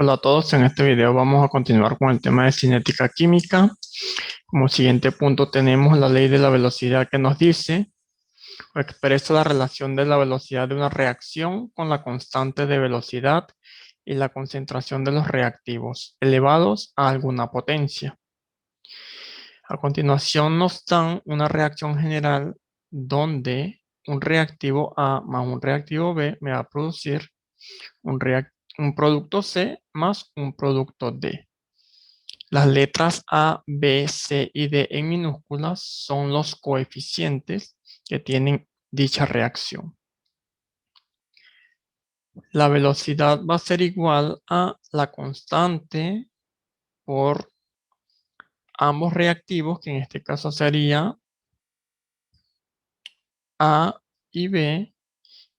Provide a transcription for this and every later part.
Hola a todos, en este video vamos a continuar con el tema de cinética química. Como siguiente punto tenemos la ley de la velocidad que nos dice o expresa la relación de la velocidad de una reacción con la constante de velocidad y la concentración de los reactivos elevados a alguna potencia. A continuación nos dan una reacción general donde un reactivo A más un reactivo B me va a producir un producto C más un producto D. Las letras A, B, C y D en minúsculas son los coeficientes que tienen dicha reacción. La velocidad va a ser igual a la constante por ambos reactivos, que en este caso sería A y B,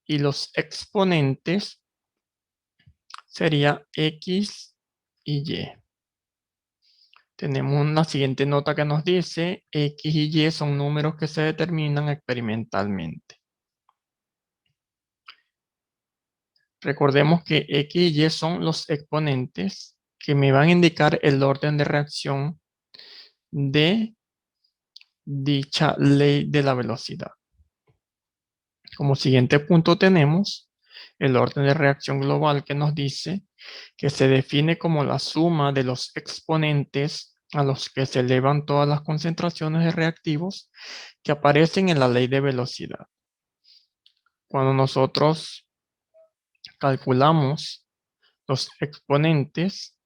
y los exponentes sería X y Y. Tenemos la siguiente nota que nos dice X y Y son números que se determinan experimentalmente. Recordemos que X y Y son los exponentes que me van a indicar el orden de reacción de dicha ley de la velocidad. Como siguiente punto tenemos el orden de reacción global que nos dice que se define como la suma de los exponentes a los que se elevan todas las concentraciones de reactivos que aparecen en la ley de velocidad. Cuando nosotros calculamos los exponentes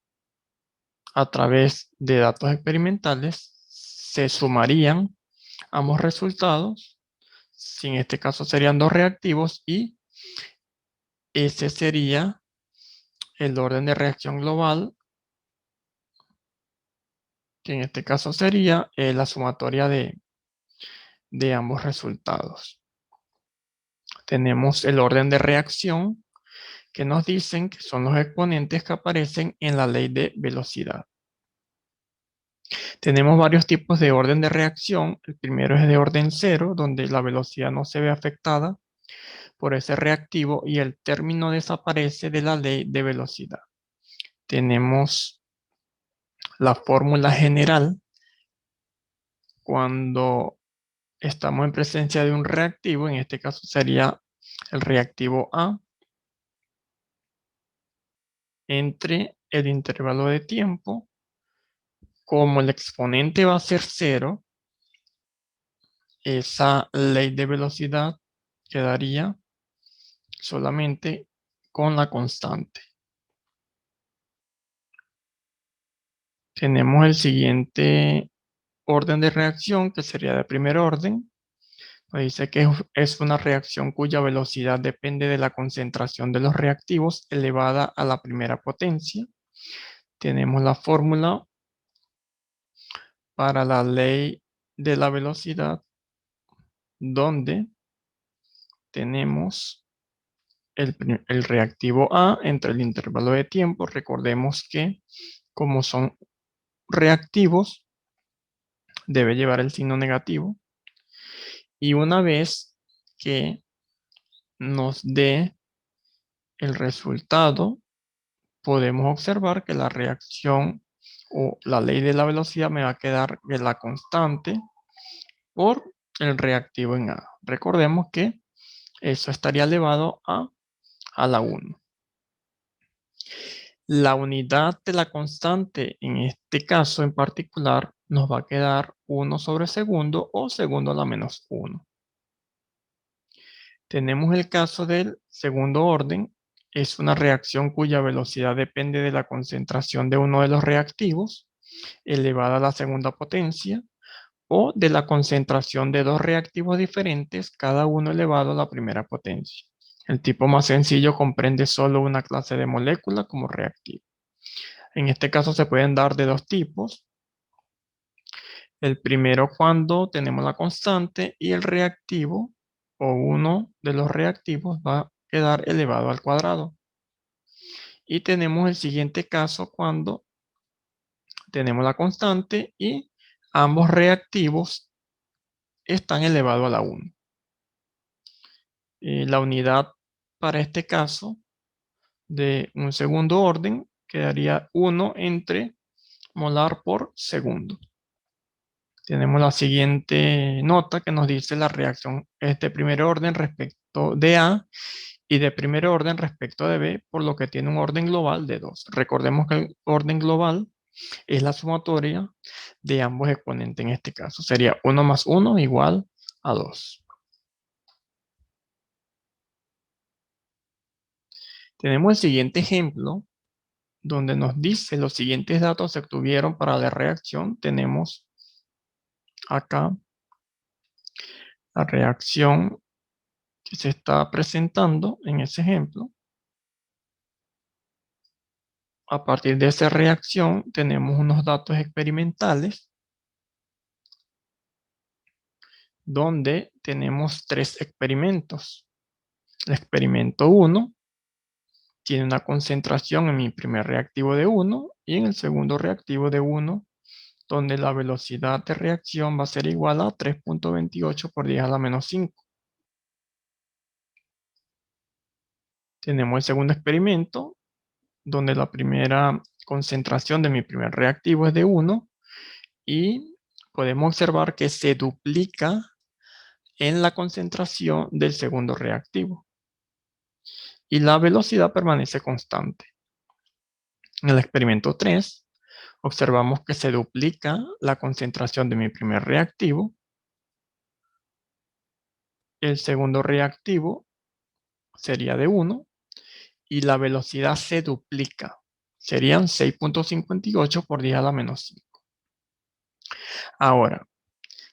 a través de datos experimentales, se sumarían ambos resultados. Si en este caso serían dos reactivos y ese sería el orden de reacción global, que en este caso sería la sumatoria de ambos resultados. Tenemos el orden de reacción que nos dicen que son los exponentes que aparecen en la ley de velocidad. Tenemos varios tipos de orden de reacción. El primero es de orden cero, donde la velocidad no se ve afectada por ese reactivo y el término desaparece de la ley de velocidad. Tenemos la fórmula general cuando estamos en presencia de un reactivo, en este caso sería el reactivo A, entre el intervalo de tiempo. Como el exponente va a ser cero, esa ley de velocidad quedaría solamente con la constante. Tenemos el siguiente orden de reacción, que sería de primer orden. Nos dice que es una reacción cuya velocidad depende de la concentración de los reactivos elevada a la primera potencia. Tenemos la fórmula para la ley de la velocidad, donde tenemos el reactivo A entre el intervalo de tiempo. Recordemos que como son reactivos, debe llevar el signo negativo. Y una vez que nos dé el resultado, podemos observar que la reacción o la ley de la velocidad me va a quedar de la constante por el reactivo en A. Recordemos que eso estaría elevado a la 1. La unidad de la constante en este caso en particular nos va a quedar 1 sobre segundo o segundo a la menos 1. Tenemos el caso del segundo orden. Es una reacción cuya velocidad depende de la concentración de uno de los reactivos elevada a la segunda potencia o de la concentración de dos reactivos diferentes, cada uno elevado a la primera potencia. El tipo más sencillo comprende solo una clase de molécula como reactivo. En este caso se pueden dar de dos tipos. El primero cuando tenemos la constante y el reactivo o uno de los reactivos va a quedar elevado al cuadrado. Y tenemos el siguiente caso cuando tenemos la constante y ambos reactivos están elevados a la 1. La unidad para este caso de un segundo orden quedaría 1 entre molar por segundo. Tenemos la siguiente nota que nos dice la reacción es de primer orden respecto de A y de primer orden respecto de B, por lo que tiene un orden global de 2. Recordemos que el orden global es la sumatoria de ambos exponentes en este caso. Sería 1 más 1 igual a 2. Tenemos el siguiente ejemplo donde nos dice los siguientes datos se obtuvieron para la reacción. Tenemos acá la reacción que se está presentando en ese ejemplo. A partir de esa reacción tenemos unos datos experimentales donde tenemos 3 experimentos. El experimento 1 tiene una concentración en mi primer reactivo de 1 y en el segundo reactivo de 1, donde la velocidad de reacción va a ser igual a 3.28 por 10 a la menos 5. Tenemos el segundo experimento, donde la primera concentración de mi primer reactivo es de 1 y podemos observar que se duplica en la concentración del segundo reactivo y la velocidad permanece constante. En el experimento 3, observamos que se duplica la concentración de mi primer reactivo. El segundo reactivo sería de 1 y la velocidad se duplica. Serían 6.58 por 10 a la menos 5. Ahora,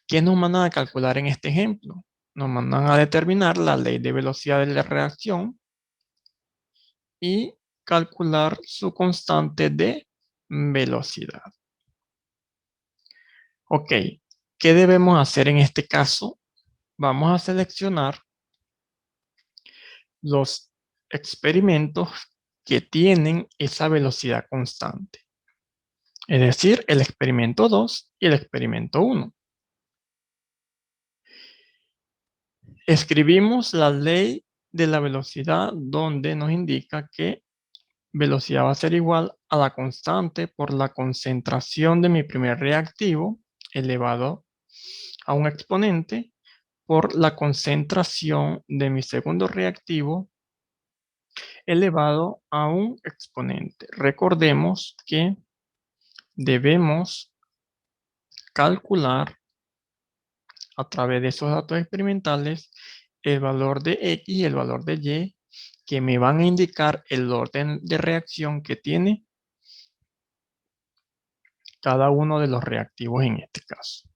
¿qué nos mandan a calcular en este ejemplo? Nos mandan a determinar la ley de velocidad de la reacción y calcular su constante de velocidad. Ok, ¿qué debemos hacer en este caso? Vamos a seleccionar los experimentos que tienen esa velocidad constante. Es decir, el experimento 2 y el experimento 1. Escribimos la ley de la velocidad donde nos indica que velocidad va a ser igual a la constante por la concentración de mi primer reactivo elevado a un exponente por la concentración de mi segundo reactivo elevado a un exponente. Recordemos que debemos calcular a través de esos datos experimentales el valor de X y el valor de Y que me van a indicar el orden de reacción que tiene cada uno de los reactivos en este caso.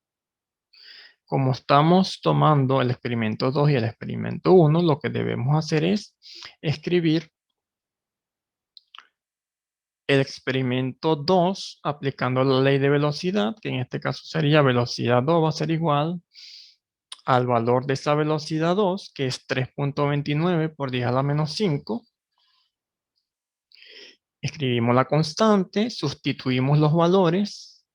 Como estamos tomando el experimento 2 y el experimento 1, lo que debemos hacer es escribir el experimento 2 aplicando la ley de velocidad, que en este caso sería velocidad 2 va a ser igual al valor de esa velocidad 2, que es 3.29 por 10 a la menos 5. Escribimos la constante, sustituimos los valores.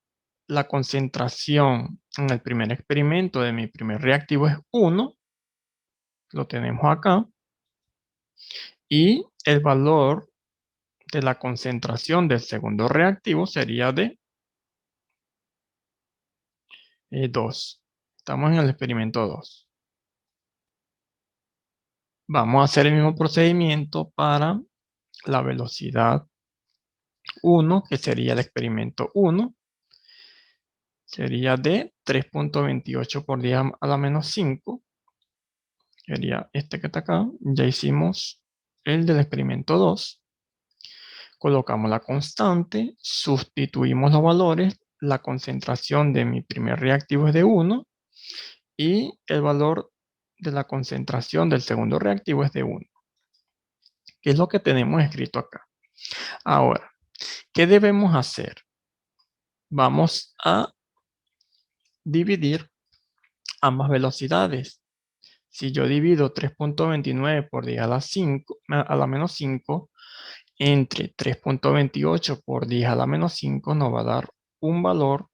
La concentración en el primer experimento de mi primer reactivo es 1. Lo tenemos acá. Y el valor de la concentración del segundo reactivo sería de 2. Estamos en el experimento 2. Vamos a hacer el mismo procedimiento para la velocidad 1, que sería el experimento 1. Sería de 3.28 por 10 a la menos 5. Sería este que está acá. Ya hicimos el del experimento 2. Colocamos la constante, sustituimos los valores. La concentración de mi primer reactivo es de 1 y el valor de la concentración del segundo reactivo es de 1. ¿Qué es lo que tenemos escrito acá? Ahora, ¿qué debemos hacer? Vamos a dividir ambas velocidades. Si yo divido 3.29 por 10 a la, 5, a la menos 5 entre 3.28 por 10 a la menos 5 nos va a dar un valor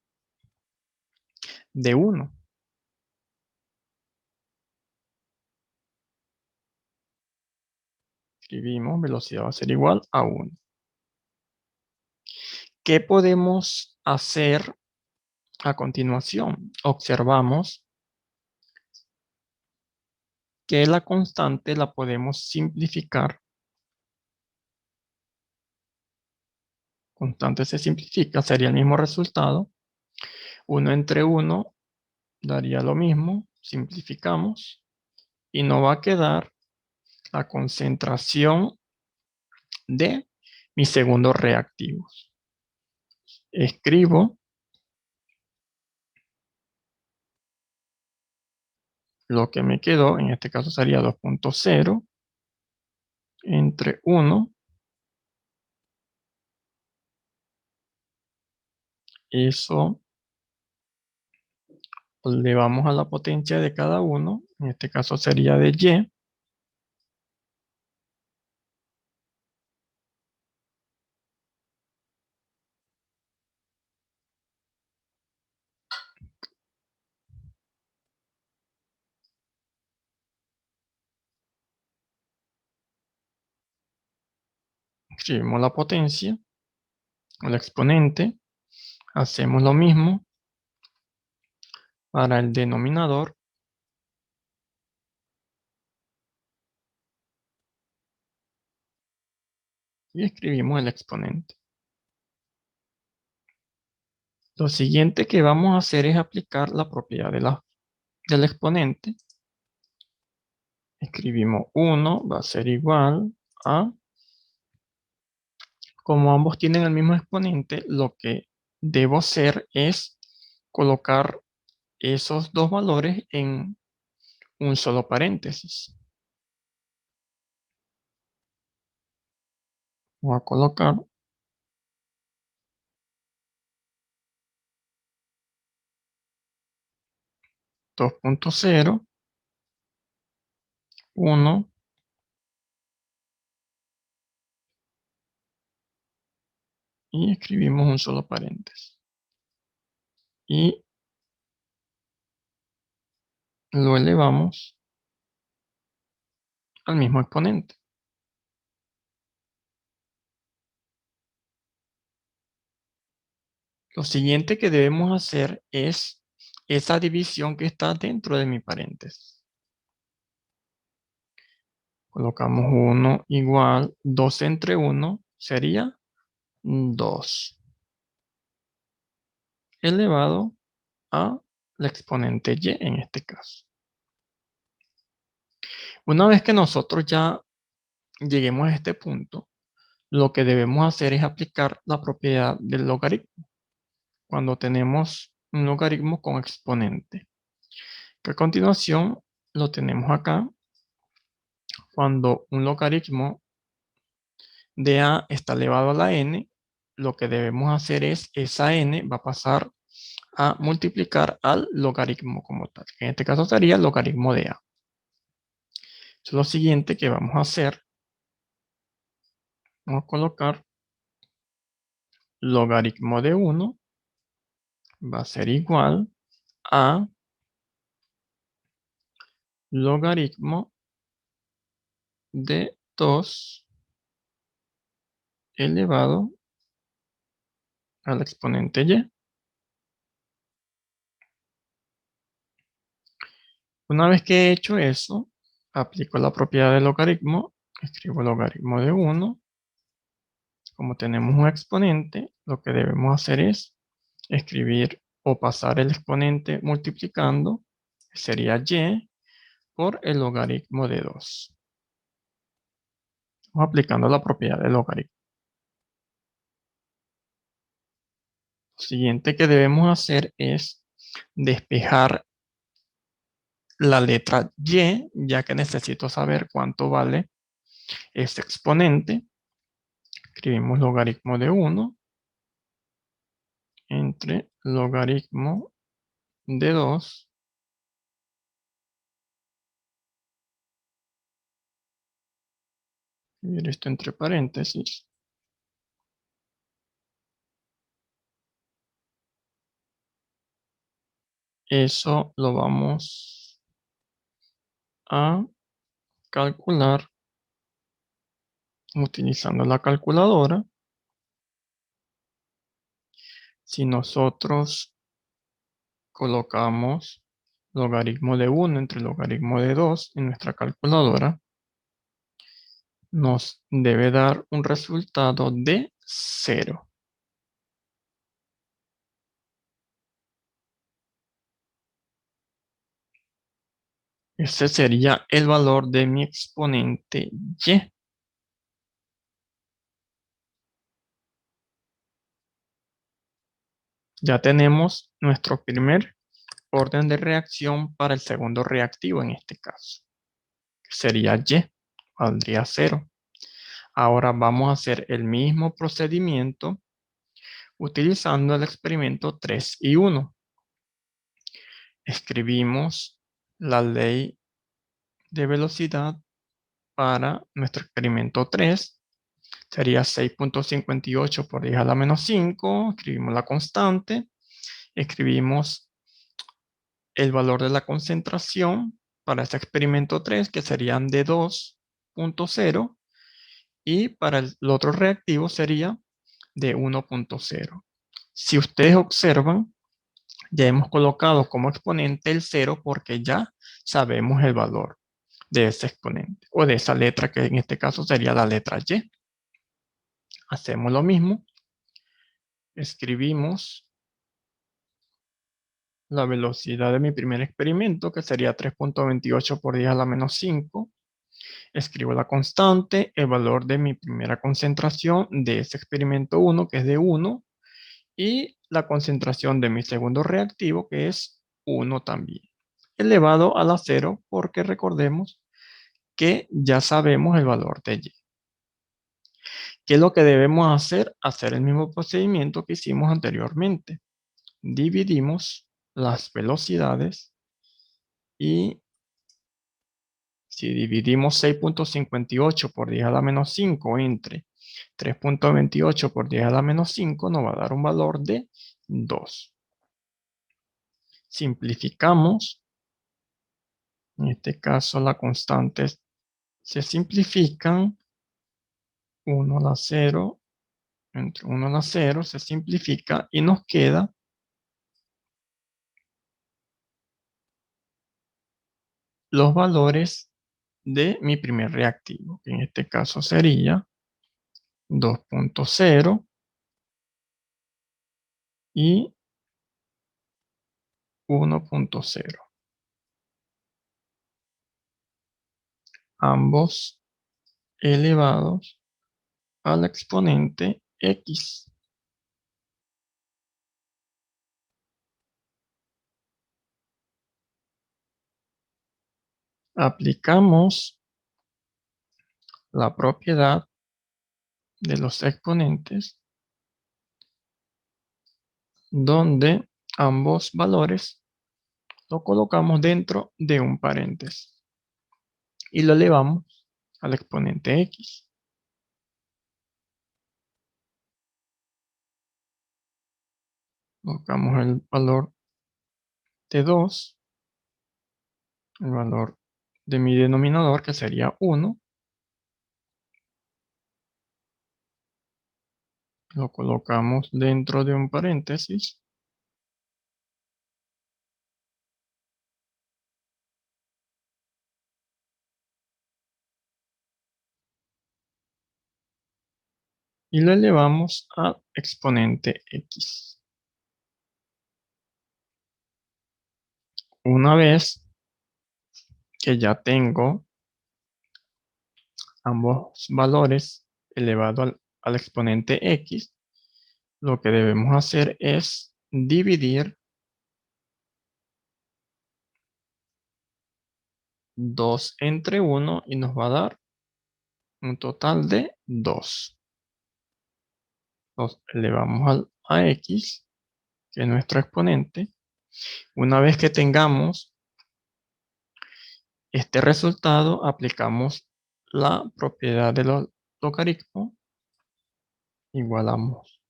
de 1. Escribimos velocidad va a ser igual a 1. ¿Qué podemos hacer a continuación? Observamos que la constante la podemos simplificar. Constante se simplifica, sería el mismo resultado. 1 entre 1 daría lo mismo. Simplificamos y nos va a quedar la concentración de mis segundos reactivos. Escribo lo que me quedó, en este caso sería 2.0 entre 1. Eso le vamos a la potencia de cada uno, en este caso sería de y. Escribimos la potencia, el exponente, hacemos lo mismo para el denominador y escribimos el exponente. Lo siguiente que vamos a hacer es aplicar la propiedad del exponente. Escribimos 1 va a ser igual a, como ambos tienen el mismo exponente, lo que debo hacer es colocar esos dos valores en un solo paréntesis. Voy a colocar 2.0, 1 y escribimos un solo paréntesis. Y lo elevamos al mismo exponente. Lo siguiente que debemos hacer es esa división que está dentro de mi paréntesis. Colocamos 1 igual 2 entre 1 sería 2 elevado a la exponente y en este caso. Una vez que nosotros ya lleguemos a este punto, lo que debemos hacer es aplicar la propiedad del logaritmo cuando tenemos un logaritmo con exponente. Que a continuación lo tenemos acá. Cuando un logaritmo de a está elevado a la n, lo que debemos hacer es esa n va a pasar a multiplicar al logaritmo como tal. En este caso sería el logaritmo de a. Entonces, lo siguiente que vamos a hacer, vamos a colocar logaritmo de 1 va a ser igual a logaritmo de 2 elevado al exponente y. Una vez que he hecho eso, aplico la propiedad del logaritmo, escribo logaritmo de 1. Como tenemos un exponente, lo que debemos hacer es escribir o pasar el exponente multiplicando, sería y, por el logaritmo de 2. Estamos aplicando la propiedad del logaritmo. Lo siguiente que debemos hacer es despejar la letra y, ya que necesito saber cuánto vale este exponente. Escribimos logaritmo de 1 entre logaritmo de 2 y esto entre paréntesis. Eso lo vamos a calcular utilizando la calculadora. Si nosotros colocamos logaritmo de 1 entre logaritmo de 2 en nuestra calculadora, nos debe dar un resultado de 0. Ese sería el valor de mi exponente y. Ya tenemos nuestro primer orden de reacción para el segundo reactivo en este caso. Sería y, valdría 0. Ahora vamos a hacer el mismo procedimiento utilizando el experimento 3 y 1. Escribimos la ley de velocidad para nuestro experimento 3. Sería 6.58 por 10 a la menos 5. Escribimos la constante. Escribimos el valor de la concentración para este experimento 3, que serían de 2.0. Y para el otro reactivo sería de 1.0. Si ustedes observan, ya hemos colocado como exponente el 0 porque ya sabemos el valor de ese exponente o de esa letra, que en este caso sería la letra y. Hacemos lo mismo. Escribimos la velocidad de mi primer experimento, que sería 3.28 por 10 a la menos 5. Escribo la constante, el valor de mi primera concentración de ese experimento 1, que es de 1, y la concentración de mi segundo reactivo, que es 1 también, elevado a la 0, porque recordemos que ya sabemos el valor de y. ¿Qué es lo que debemos hacer? Hacer el mismo procedimiento que hicimos anteriormente. Dividimos las velocidades y si dividimos 6.58 por 10 a la menos 5 entre 3.28 por 10 a la menos 5, nos va a dar un valor de 2. Simplificamos. En este caso, las constantes se simplifican. 1 a la 0, entre 1 a la 0 se simplifica y nos queda los valores de mi primer reactivo, que en este caso sería 2.0 y 1.0. Ambos elevados al exponente x. Aplicamos la propiedad de los exponentes donde ambos valores lo colocamos dentro de un paréntesis y lo elevamos al exponente x. Colocamos el valor de 2, el valor de mi denominador, que sería 1, lo colocamos dentro de un paréntesis y lo elevamos al exponente x. Una vez que ya tengo ambos valores elevados al exponente x, lo que debemos hacer es dividir 2 entre 1 y nos va a dar un total de 2. Los elevamos a x, que es nuestro exponente. Una vez que tengamos este resultado, aplicamos la propiedad de los logaritmos. Igualamos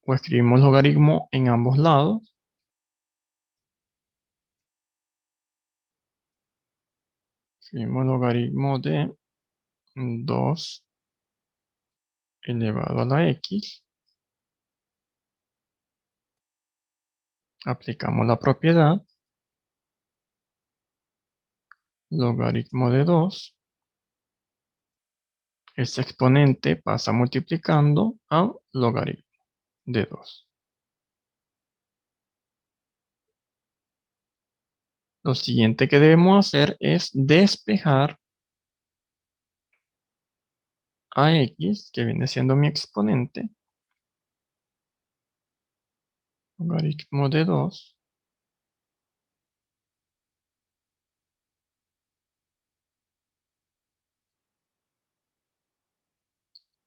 o escribimos logaritmo en ambos lados. Escribimos logaritmo de 2 elevado a la x Aplicamos la propiedad logaritmo de 2. Ese exponente pasa multiplicando al logaritmo de 2. Lo siguiente que debemos hacer es despejar a x, que viene siendo mi exponente, logaritmo de 2,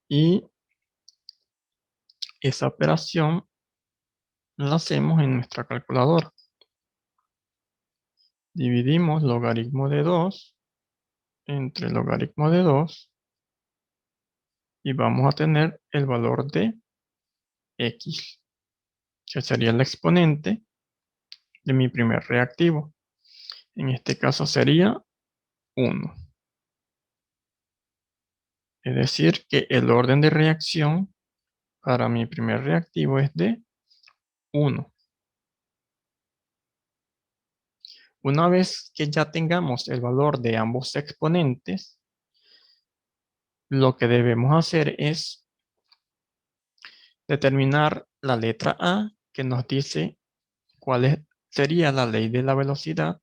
y esa operación la hacemos en nuestra calculadora. Dividimos logaritmo de 2 entre logaritmo de 2 y vamos a tener el valor de x, que sería el exponente de mi primer reactivo. En este caso sería 1. Es decir, que el orden de reacción para mi primer reactivo es de 1. Una vez que ya tengamos el valor de ambos exponentes, lo que debemos hacer es determinar la letra A, que nos dice sería la ley de la velocidad.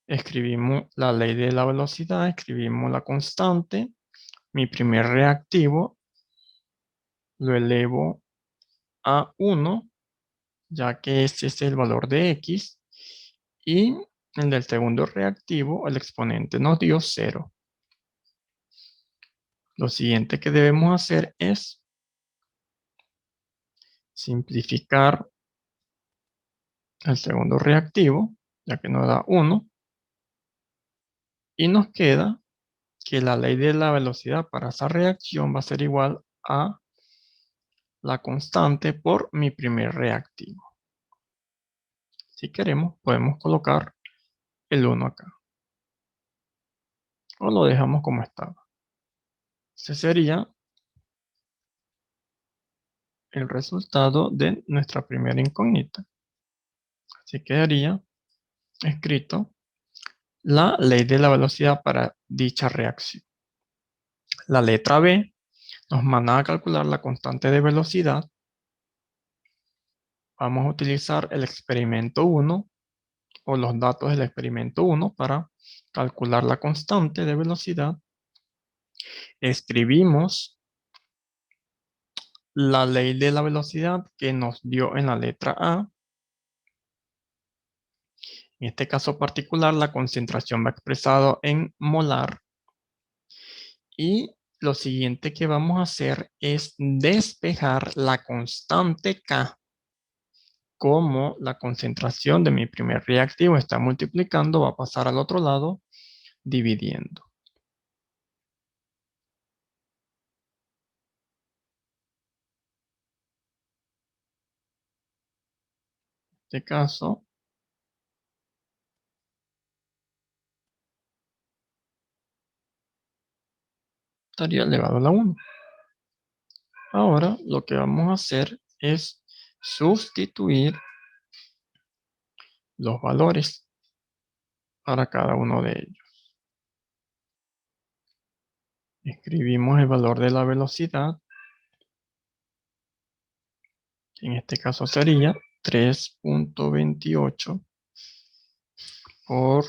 Escribimos la ley de la velocidad, escribimos la constante, mi primer reactivo lo elevo a 1, ya que ese es el valor de x, y el del segundo reactivo, el exponente nos dio 0. Lo siguiente que debemos hacer es simplificar el segundo reactivo, ya que nos da 1, y nos queda que la ley de la velocidad para esa reacción va a ser igual a la constante por mi primer reactivo. Si queremos, podemos colocar el 1 acá, o lo dejamos como estaba. Ese sería el resultado de nuestra primera incógnita. Así quedaría escrito la ley de la velocidad para dicha reacción. La letra B nos manda a calcular la constante de velocidad. Vamos a utilizar el experimento 1 o los datos del experimento 1 para calcular la constante de velocidad. Escribimos la ley de la velocidad que nos dio en la letra A. En este caso particular, la concentración va expresado en molar. Y lo siguiente que vamos a hacer es despejar la constante K. Como la concentración de mi primer reactivo está multiplicando, va a pasar al otro lado dividiendo. En este caso, estaría elevado a la 1. Ahora lo que vamos a hacer es sustituir los valores para cada uno de ellos. Escribimos el valor de la velocidad. En este caso sería 3.28 por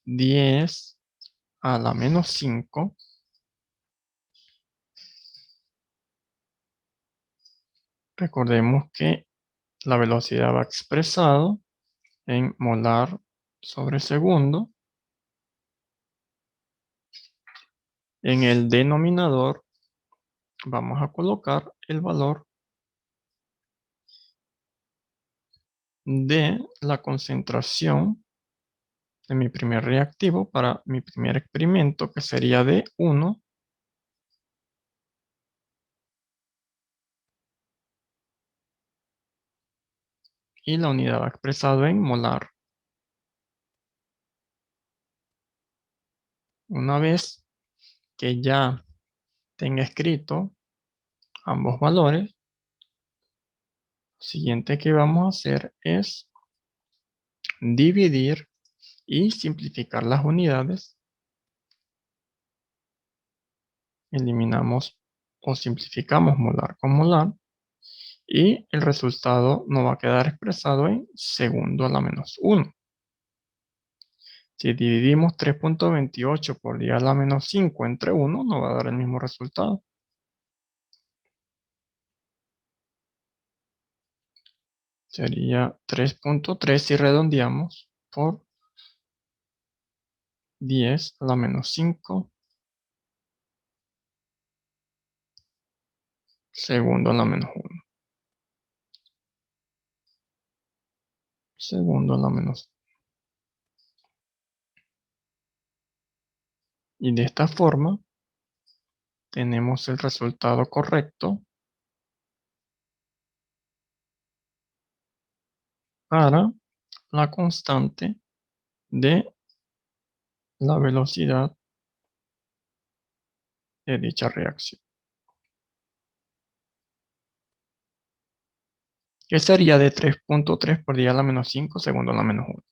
10 a la menos 5. Recordemos que la velocidad va expresado en molar sobre segundo. En el denominador vamos a colocar el valor de la concentración de mi primer reactivo para mi primer experimento, que sería de 1. Y la unidad va expresado en molar. Una vez que ya tenga escrito ambos valores, Siguiente que vamos a hacer es dividir y simplificar las unidades. Eliminamos o simplificamos molar con molar. Y el resultado nos va a quedar expresado en segundo a la menos 1. Si dividimos 3.28 por 10 a la menos 5 entre 1, nos va a dar el mismo resultado. Sería 3.3 si redondeamos por 10 a la menos 5 segundo a la menos 1. Segundo a la menos 1. Y de esta forma tenemos el resultado correcto para la constante de la velocidad de dicha reacción, que sería de 3.3 por 10 a la menos 5 segundo a la menos 1.